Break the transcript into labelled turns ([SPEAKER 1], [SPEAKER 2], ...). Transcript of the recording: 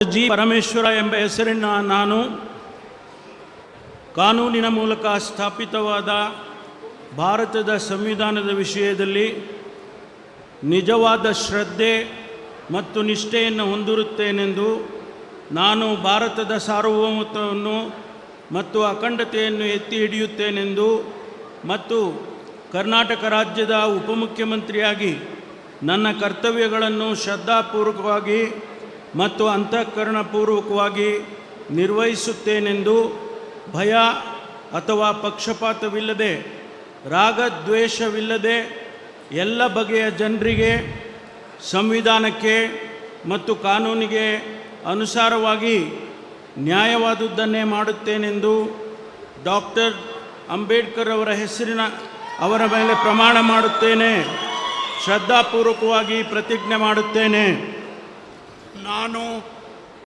[SPEAKER 1] G Parameshwara ಎಂಬ ಹೆಸರಿನ ನಾನು ಕಾನೂನಿನ ಮೂಲಕ ಸ್ಥಾಪಿತವಾದ ಭಾರತದ ಸಂವಿಧಾನದ ವಿಷಯದಲ್ಲಿ ನಿಜವಾದ ಶ್ರದ್ಧೆ ಮತ್ತು ನಿಷ್ಠೆಯನ್ನು ಹೊಂದಿರುತ್ತೇನೆಂದು ನಾನು ಭಾರತದ ಸಾರ್ವಭೌಮತ್ವವನ್ನು ಮತ್ತು ಅಖಂಡತೆಯನ್ನು ಎತ್ತಿ ಹಿಡಿಯುತ್ತೇನೆಂದು ಮತ್ತು ಕರ್ನಾಟಕ ರಾಜ್ಯದ ಉಪಮುಖ್ಯಮಂತ್ರಿಯಾಗಿ ನನ್ನ ಕರ್ತವ್ಯಗಳನ್ನು ಶ್ರದ್ಧಾಪೂರ್ವಕವಾಗಿ ಮತ್ತು ಅಂತಃಕರಣಪೂರ್ವಕವಾಗಿ ನಿರ್ವಹಿಸುತ್ತೇನೆಂದು ಭಯ ಅಥವಾ ಪಕ್ಷಪಾತವಿಲ್ಲದೆ ರಾಗದ್ವೇಷವಿಲ್ಲದೆ ಎಲ್ಲ ಬಗೆಯ ಜನರಿಗೆ ಸಂವಿಧಾನಕ್ಕೆ ಮತ್ತು ಕಾನೂನಿಗೆ ಅನುಸಾರವಾಗಿ ನ್ಯಾಯವಾದುದನ್ನೇ ಮಾಡುತ್ತೇನೆಂದು ಡಾಕ್ಟರ್ ಅಂಬೇಡ್ಕರ್ ಅವರ ಮೇಲೆ ಪ್ರಮಾಣ ಮಾಡುತ್ತೇನೆ. ಶ್ರದ್ಧಾಪೂರ್ವಕವಾಗಿ ಪ್ರತಿಜ್ಞೆ ಮಾಡುತ್ತೇನೆ.
[SPEAKER 2] ನಾನು